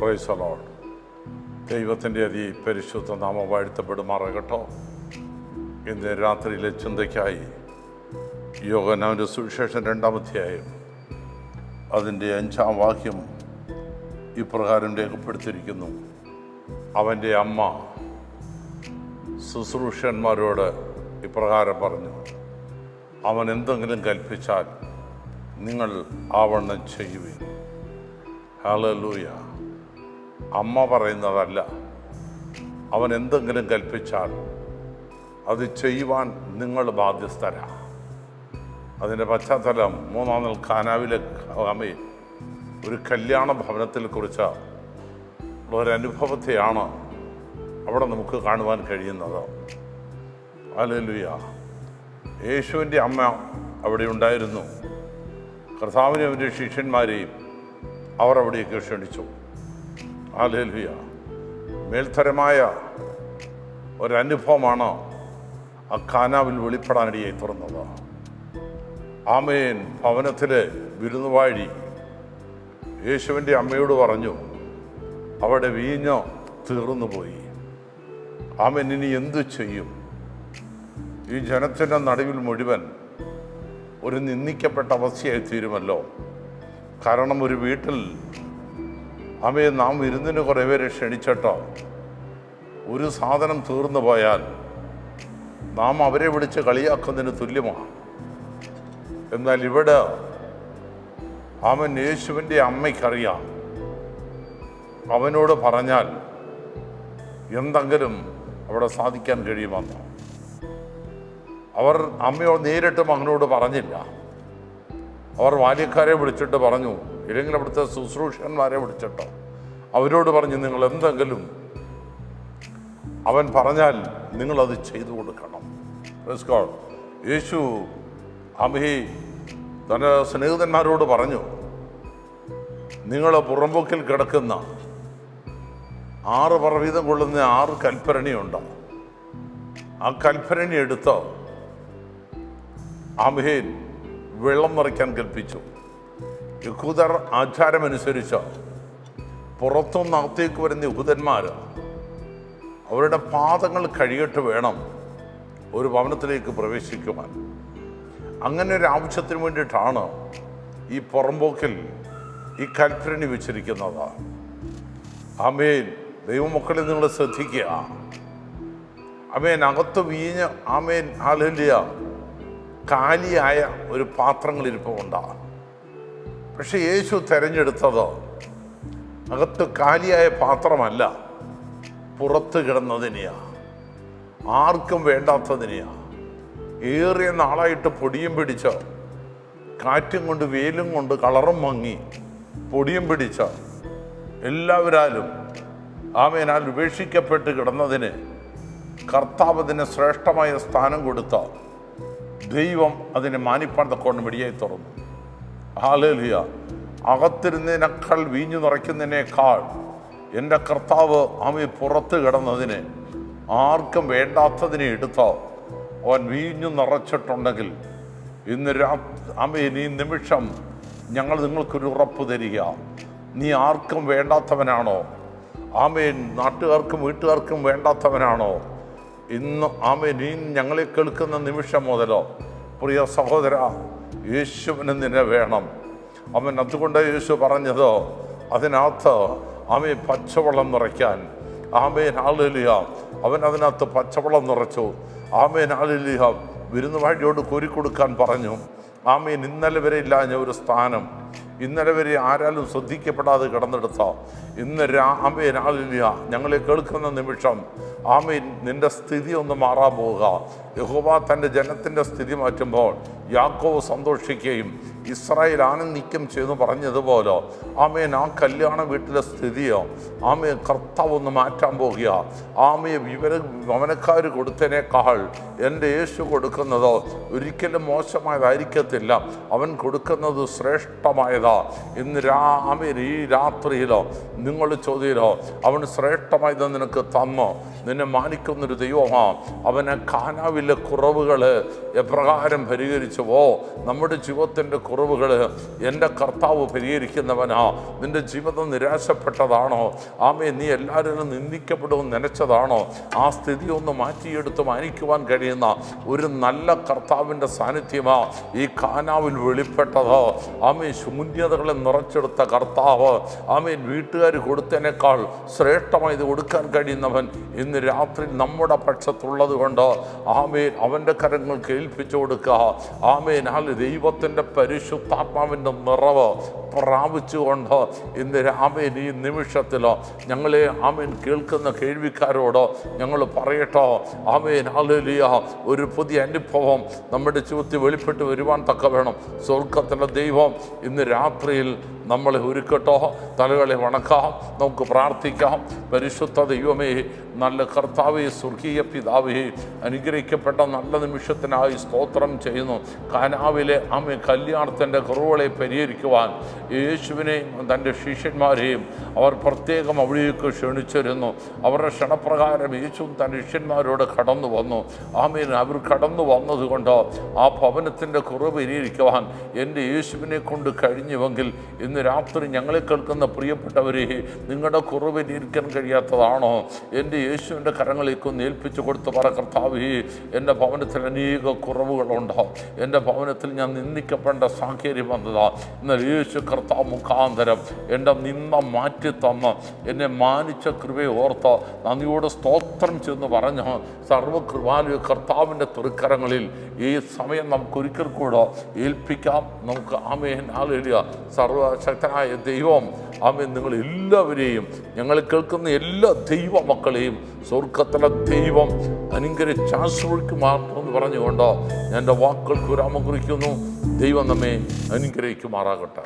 Praise the Lord. ദൈവത്തിൻ്റെ പരിശുദ്ധ നാമം വാഴ്ത്തപ്പെടുമാറാകട്ടോ. ഇന്ന് രാത്രിയിലെ ചിന്തയ്ക്കായി യോഹന്നാന്റെ സുവിശേഷം 2-ാം അധ്യായം അതിൻ്റെ 5-ാം വാക്യം ഇപ്രകാരം രേഖപ്പെടുത്തിയിരിക്കുന്നു. അവൻ്റെ അമ്മ ശുശ്രൂഷന്മാരോട് ഇപ്രകാരം പറഞ്ഞു, അവൻ എന്തെങ്കിലും കൽപ്പിച്ചാൽ നിങ്ങൾ ആവണ്ണം ചെയ്യുവിൻ. ഹല്ലേലൂയ. അമ്മ പറയുന്നതല്ല, അവൻ എന്തെങ്കിലും കൽപ്പിച്ചാൽ അത് ചെയ്യുവാൻ നിങ്ങൾ ബാധ്യസ്ഥരാണ്. അതിൻ്റെ പശ്ചാത്തലം 3-ാം നാൾ കാനാവിലെ അമ്മയിൽ ഒരു കല്യാണ ഭവനത്തിൽ കുറിച്ച ഒരനുഭവത്തെയാണ് അവിടെ നമുക്ക് കാണുവാൻ കഴിയുന്നത്. ഹല്ലേലൂയ. യേശുവിൻ്റെ അമ്മ അവിടെ ഉണ്ടായിരുന്നു. കർത്താവിനെയും അവൻ്റെ ശിഷ്യന്മാരെയും അവർ അവിടേക്ക് ക്ഷണിച്ചു. ഹല്ലേലൂയ. മേൽത്തരമായ ഒരനുഭവമാണ് ആ കാനാവിൽ വെളിപ്പെടാനിടയായി തുറന്നത്. ആമേൻ. ഭവനത്തിലെ വിരുന്നുവാഴി യേശുവിൻ്റെ അമ്മയോട് പറഞ്ഞു, അവിടെ വീഞ്ഞ് തീർന്നുപോയി. ആമേൻ, ഇനി എന്തു ചെയ്യും? ഈ ജനത്തിൻ്റെ നടുവിൽ മുഴുവൻ ഒരു നിന്ദിക്കപ്പെട്ട അവസ്ഥയായി തീരുമല്ലോ. കാരണം ഒരു വീട്ടിൽ അമ്മയെ നാം വിരുന്നിന് കുറേ പേരെ ക്ഷണിച്ചിട്ടോ ഒരു സാധനം തീർന്നു പോയാൽ നാം അവരെ വിളിച്ച് കളിയാക്കുന്നതിന് തുല്യമാണ്. എന്നാൽ ഇവിടെ അവൻ യേശുവിൻ്റെ അമ്മയ്ക്കറിയാം, അവനോട് പറഞ്ഞാൽ എന്തെങ്കിലും അവിടെ സാധിക്കാൻ കഴിയുമെന്ന്. അവർ അമ്മയോട് നേരിട്ട് മകനോട് പറഞ്ഞില്ല. അവർ ബാല്യക്കാരെ വിളിച്ചിട്ട് പറഞ്ഞു, ഇല്ലെങ്കിൽ അവിടുത്തെ ശുശ്രൂഷകന്മാരെ വിളിച്ചിട്ടോ അവരോട് പറഞ്ഞു, നിങ്ങൾ എന്തെങ്കിലും അവൻ പറഞ്ഞാൽ നിങ്ങളത് ചെയ്തു കൊടുക്കണം. യേശു അമ്മയെ തൻ്റെ സ്നേഹിതന്മാരോട് പറഞ്ഞു, നിങ്ങൾ പുറമ്പോക്കിൽ കിടക്കുന്ന 6 പറ വീതം കൊള്ളുന്ന 6 കൽപ്പരണിയുണ്ട്. ആ കൽപ്പരണി എടുത്ത് അമ്മയെ വെള്ളം നിറയ്ക്കാൻ കൽപ്പിച്ചു. യഹൂദർ ആചാരമനുസരിച്ച് പുറത്തുനിന്ന് അകത്തേക്ക് വരുന്ന യഹൂദന്മാർ അവരുടെ പാദങ്ങൾ കഴുകിയിട്ട് വേണം ഒരു ഭവനത്തിലേക്ക് പ്രവേശിക്കുവാൻ. അങ്ങനെ ഒരു ആവശ്യത്തിന് വേണ്ടിയിട്ടാണ് ഈ പുറമ്പോക്കിൽ ഈ കൽപ്പരണി വെച്ചിരിക്കുന്നത്. ആമേൻ. ദൈവമക്കളെ നിങ്ങൾ ശ്രദ്ധിക്കുക. ആമേൻ. അകത്ത് വീഞ്ഞ്, ആമേൻ, ഹല്ലേലൂയ, കാലിയായ ഒരു പാത്രങ്ങളിരിപ്പുണ്ടാണ്. പക്ഷെ യേശു തിരഞ്ഞെടുത്തത് അകത്ത് കാലിയായ പാത്രമല്ല, പുറത്ത് കിടന്നതിനെയാണ്, ആർക്കും വേണ്ടാത്തതിനെയാണ്. ഏറിയ നാളായിട്ട് പൊടിയും പിടിച്ച്, കാറ്റും കൊണ്ട് വെയിലും കൊണ്ട് കളറും മങ്ങി പൊടിയും പിടിച്ച് എല്ലാവരാലും ആമേനാൽ ഉപേക്ഷിക്കപ്പെട്ട് കിടന്നതിന് കർത്താവ് അതിന് ശ്രേഷ്ഠമായ സ്ഥാനം കൊടുത്ത ദൈവം അതിനെ മാനിപ്പാൻ തക്കോണം വെടിയായി തുറന്നു. ഹല്ലേലൂയ. അകത്തിരുന്നതിനേക്കാൾ വീഞ്ഞു നിറയ്ക്കുന്നതിനേക്കാൾ എൻ്റെ കർത്താവ് ആമയെ പുറത്ത് കിടന്നതിന്, ആർക്കും വേണ്ടാത്തതിനെ എടുത്തോ അവൻ വീഞ്ഞു നിറച്ചിട്ടുണ്ടെങ്കിൽ ഇന്ന് ആമേൻ, ഈ നിമിഷം ഞങ്ങൾ നിങ്ങൾക്കൊരു ഉറപ്പ് തരിക. നീ ആർക്കും വേണ്ടാത്തവനാണോ? ആമേൻ. നാട്ടുകാർക്കും വീട്ടുകാർക്കും വേണ്ടാത്തവനാണോ? ഇന്ന് ആമേൻ, നീ ഞങ്ങളെ കേൾക്കുന്ന നിമിഷം മുതലോ പ്രിയ സഹോദര, യേശുവിന് നിന്നെ വേണം. അവൻ അതുകൊണ്ട് യേശു പറഞ്ഞത് അതിനകത്ത് ആമേൻ പച്ചവെള്ളം നിറയ്ക്കാൻ. ആമേൻ. ഹല്ലേലൂയ. അവൻ അതിനകത്ത് പച്ചവെള്ളം നിറച്ചു. ആമേൻ. ഹല്ലേലൂയ. വിരുന്നുവാഴിയോട് കോരിക്കൊടുക്കാൻ പറഞ്ഞു. ആമേൻ. ഇന്നലെ വരെ ഇല്ലാഞ്ഞ ഒരു സ്ഥാനം, ഇന്നലെ വരെ ആരാലും ശ്രദ്ധിക്കപ്പെടാതെ കിടന്നെടുത്ത ഇന്ന് ആമേൻ, ഹല്ലേലൂയ, ഞങ്ങളെ കേൾക്കുന്ന നിമിഷം ആമേൻ, നിന്റെ സ്ഥിതി ഒന്ന് മാറാൻ പോവുക. യഹോവ തൻ്റെ ജനത്തിൻ്റെ സ്ഥിതി മാറ്റുമ്പോൾ യാക്കോബ് സന്തോഷിക്കുകയും ഇസ്രായേൽ ആനന്ദിക്കും ചെയ്തു പറഞ്ഞതുപോലെ ആമേൻ, ആ കല്യാണ വീട്ടിലെ സ്ഥിതിയോ ആമയെ കർത്താവ് ഒന്ന് മാറ്റാൻ പോകുക. ആമയെ ഭവനക്കാർ കൊടുത്തതിനേക്കാൾ എൻ്റെ യേശു കൊടുക്കുന്നത് ഒരിക്കലും മോശമായതായിരിക്കത്തില്ല. അവൻ കൊടുക്കുന്നത് ശ്രേഷ്ഠമായതാ. ഇന്ന് ആമേൻ, ഈ രാത്രിയിലോ നിങ്ങൾ ചോദ്യമോ അവൻ ശ്രേഷ്ഠമായത് നിനക്ക് തന്നോ? നിന്നെ മാനിക്കുന്നൊരു ദൈവമാണ്. അവനെ കാനാവിലെ കുറവുകൾ എപ്രകാരം പരിഹരിച്ചുവോ നമ്മുടെ ജീവിതത്തിൻ്റെ കുറവുകൾ എൻ്റെ കർത്താവ് പരിഹരിക്കുന്നവനാ. നിൻ്റെ ജീവിതം നിരാശപ്പെട്ടതാണോ? ആമേൻ, നീ എല്ലാവരും നിന്ദിക്കപ്പെടുമെന്ന് നനച്ചതാണോ? ആ സ്ഥിതി ഒന്ന് മാറ്റിയെടുത്ത് മാനിക്കുവാൻ കഴിയുന്ന ഒരു നല്ല കർത്താവിൻ്റെ സാന്നിധ്യമാ ഈ കാനാവിൽ വെളിപ്പെട്ടത്. ആമേൻ, ശൂന്യതകളെ നിറച്ചെടുത്ത കർത്താവ്. ആമേൻ, വീട്ടുകാർ കൊടുത്തതിനേക്കാൾ ശ്രേഷ്ഠമായി ഇത് കൊടുക്കാൻ കഴിയുന്നവൻ ഇന്ന് രാത്രി നമ്മുടെ പക്ഷത്തുള്ളത് കൊണ്ട് ആമേൻ അവൻ്റെ കരങ്ങൾക്ക് ഏൽപ്പിച്ചു കൊടുക്കുക. ആമേൻ, ദൈവത്തിൻ്റെ പരിശുദ്ധാത്മാവിൻ്റെ നിറവ് പ്രാപിച്ചുകൊണ്ട് ഇന്ന് ആമേൻ ഈ നിമിഷത്തിൽ ഞങ്ങളെ ആമേൻ കേൾക്കുന്ന കേൾവിക്കാരോട് ഞങ്ങൾ പറയട്ടോ. ആമേൻ, ഹല്ലേലൂയ, ഒരു പുതിയ അനുഭവം നമ്മുടെ ജീവിതത്തിൽ വെളിപ്പെട്ട് വരുവാൻ തക്ക വേണം സ്വർഗത്തിൻ്റെ ദൈവം ഇന്ന് രാത്രിയിൽ നമ്മളെ ഒരുക്കട്ടോ. തലകളെ വണക്കാം, നമുക്ക് പ്രാർത്ഥിക്കാം. പരിശുദ്ധ ദൈവമേ, നല്ല കർത്താവേ, സ്വർഗീയ പിതാവേ, അനുഗ്രഹിക്കപ്പെട്ട നല്ല നിമിഷത്തിനായി സ്തോത്രം ചെയ്യുന്നു. കാനാവിലെ കല്യാണത്തിൻ്റെ കുറവുകളെ പരിഹരിക്കുവാൻ യേശുവിനെയും തൻ്റെ ശിഷ്യന്മാരെയും അവർ പ്രത്യേകം അവിടേക്ക് ക്ഷണിച്ചിരുന്നു. അവരുടെ ക്ഷണപ്രകാരം യേശു തൻ്റെ ശിഷ്യന്മാരോട് കടന്നു വന്നു. ആമേൻ, അവർ കടന്നു വന്നതുകൊണ്ട് ആ ഭവനത്തിൻ്റെ കുറവ് പരിഹരിക്കുവാൻ എൻ്റെ യേശുവിനെ കൊണ്ട് കഴിഞ്ഞുവെങ്കിൽ ഇന്ന് രാത്രി ഞങ്ങളെ കേൾക്കുന്ന പ്രിയപ്പെട്ടവരെ, നിങ്ങളുടെ കുറവ് പരിഹരിക്കാൻ കഴിയാത്തതാണോ? എൻ്റെ യേശുവിൻ്റെ കരങ്ങളിലേക്കൊന്ന് ഏൽപ്പിച്ചു കൊടുത്ത് പറ, കർത്താവേ, എൻ്റെ ഭവനത്തിൽ അനേക കുറവുകളുണ്ടോ? എൻ്റെ ഭവനത്തിൽ ഞാൻ നിന്ദിക്കപ്പെടേണ്ട സാഹചര്യം വന്നതാ. എന്നാൽ യേശു കർത്താവ് മുഖാന്തരം എൻ്റെ നിന്ന മാറ്റി തന്ന് എന്നെ മാനിച്ച കൃപയെ ഓർത്ത് നന്ദിയോട് സ്തോത്രം ചെന്ന് പറഞ്ഞ് സർവ്വകൃപാലുയ കർത്താവിൻ്റെ തൃക്കരങ്ങളിൽ ഈ സമയം നമുക്കൊരിക്കൽ കൂടെ ഏൽപ്പിക്കാം. നമുക്ക് ആമേൻ, ഹല്ലേലൂയ. സർവശക്തനായ ദൈവം ആമേൻ നിങ്ങൾ എല്ലാവരെയും, ഞങ്ങൾ കേൾക്കുന്ന എല്ലാ ദൈവ മക്കളെയും സ്വർഗത്തിലെ ദൈവം അനുഗ്രഹിച്ചാശ്രയിക്കുമാറെന്ന് പറഞ്ഞുകൊണ്ട് ഞാൻ എൻ്റെ വാക്കുകൾക്ക് വിരാമം കുറിക്കുന്നു. ദൈവം നമ്മെ അനുഗ്രഹിക്കുമാറാകട്ടെ.